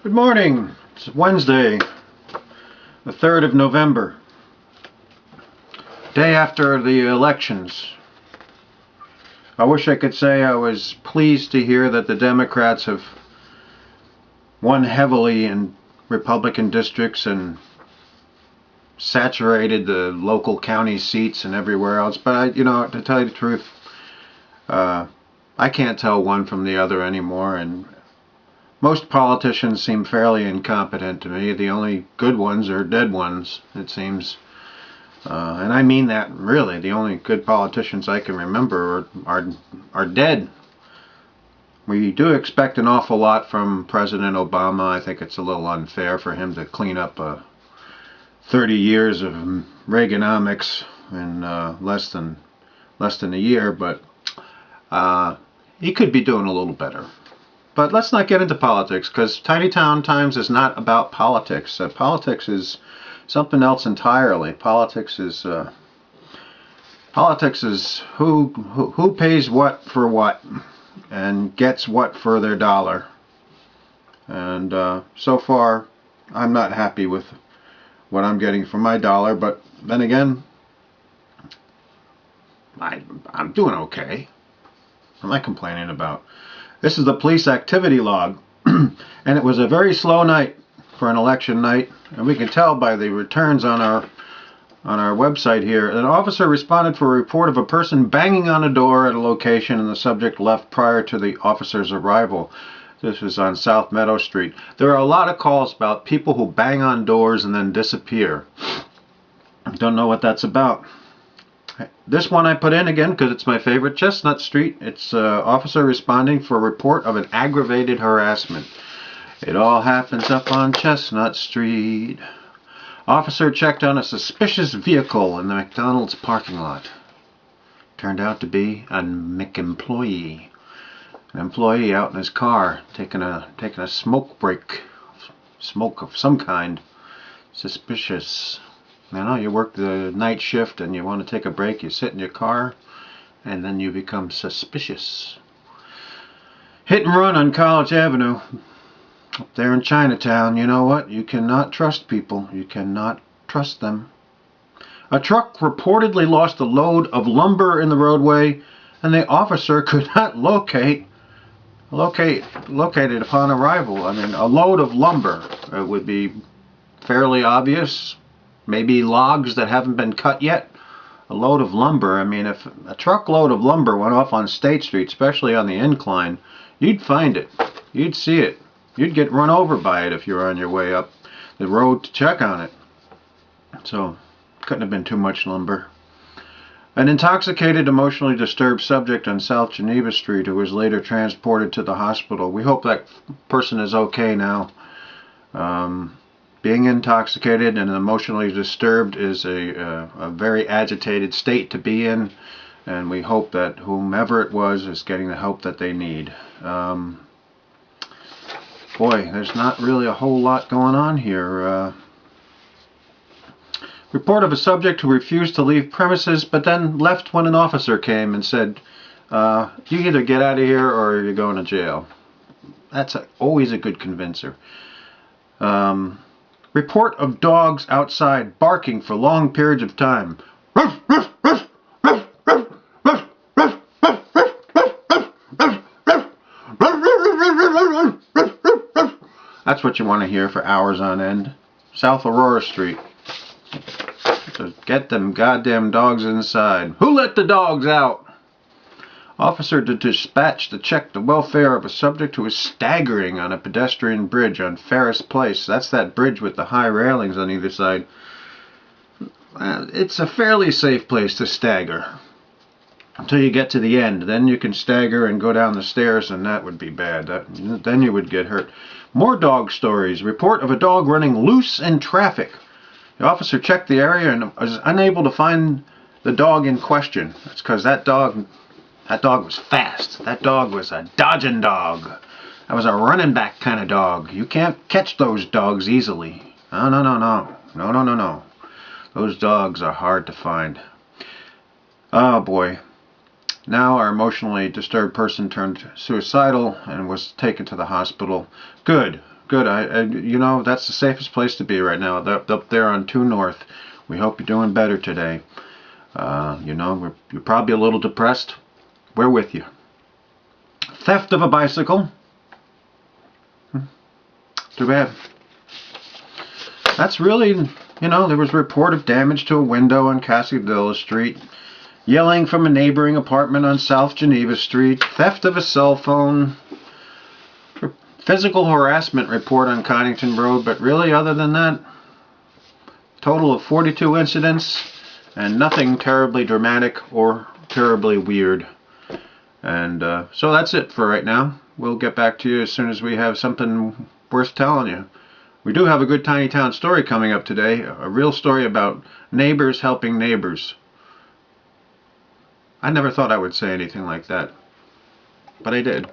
Good morning. It's Wednesday, the 3rd of November, day after the elections. I wish I could say I was pleased to hear that the Democrats have won heavily in Republican districts and saturated the local county seats and everywhere else. But to tell you the truth, I can't tell one from the other anymore, and most politicians seem fairly incompetent to me. The only good ones are dead ones, it seems. And I mean that really. The only good politicians I can remember are dead. We do expect an awful lot from President Obama. I think it's a little unfair for him to clean up 30 years of Reaganomics in less than a year, but he could be doing a little better. But let's not get into politics, because Tiny Town Times is not about politics. Politics is something else entirely. Politics is who pays what for what and gets what for their dollar. And so far, I'm not happy with what I'm getting for my dollar. But then again, I'm doing okay. What am I complaining about? This is the police activity log, and it was a very slow night for an election night, and we can tell by the returns on our website here. An officer responded for a report of a person banging on a door at a location, and the subject left prior to the officer's arrival. This was on South Meadow Street. There are a lot of calls about people who bang on doors and then disappear. Don't know what that's about. This one I put in again because it's my favorite. Chestnut Street. It's officer responding for a report of an aggravated harassment. It all happens up on Chestnut Street. Officer checked on a suspicious vehicle in the McDonald's parking lot. Turned out to be a McEmployee. An employee out in his car taking a smoke break. Smoke of some kind. Suspicious. You work the night shift and you want to take a break, you sit in your car, and then you become suspicious. Hit and run on College Avenue, up there in Chinatown. You know what? You cannot trust people. You cannot trust them. A truck reportedly lost a load of lumber in the roadway, and the officer could not locate it upon arrival. A load of lumber, it would be fairly obvious. Maybe logs that haven't been cut yet. A load of lumber. If a truckload of lumber went off on State Street, especially on the incline, you'd find it. You'd see it. You'd get run over by it if you were on your way up the road to check on it. So, couldn't have been too much lumber. An intoxicated, emotionally disturbed subject on South Geneva Street who was later transported to the hospital. We hope that person is okay now. Being intoxicated and emotionally disturbed is a very agitated state to be in, and we hope that whomever it was is getting the help that they need. Boy, there's not really a whole lot going on here. Report of a subject who refused to leave premises but then left when an officer came and said, you either get out of here or you're going to jail. That's always a good convincer. Report of dogs outside barking for long periods of time. That's what you want to hear for hours on end. South Aurora Street. So get them goddamn dogs inside. Who let the dogs out? Officer dispatched to check the welfare of a subject who was staggering on a pedestrian bridge on Ferris Place. That's that bridge with the high railings on either side. It's a fairly safe place to stagger until you get to the end. Then you can stagger and go down the stairs, and that would be bad. Then you would get hurt. More dog stories. Report of a dog running loose in traffic. The officer checked the area and was unable to find the dog in question. That's because that dog was fast. That dog was a dodging dog. That was a running back kind of dog. You can't catch those dogs easily. No. Those dogs are hard to find. Oh boy. Now our emotionally disturbed person turned suicidal and was taken to the hospital. Good. Good. You know, that's the safest place to be right now. Up there on 2 North. We hope you're doing better today. You know, you're probably a little depressed. We're with you. Theft of a bicycle. Too bad. That's really, you know, there was a report of damage to a window on Casadilla Street. Yelling from a neighboring apartment on South Geneva Street. Theft of a cell phone. Physical harassment report on Coddington Road. But really, other than that, total of 42 incidents. And nothing terribly dramatic or terribly weird. And so that's it for right now. We'll get back to you as soon as we have something worth telling you. We do have a good tiny town story coming up today. A real story about neighbors helping neighbors. I never thought I would say anything like that, but I did.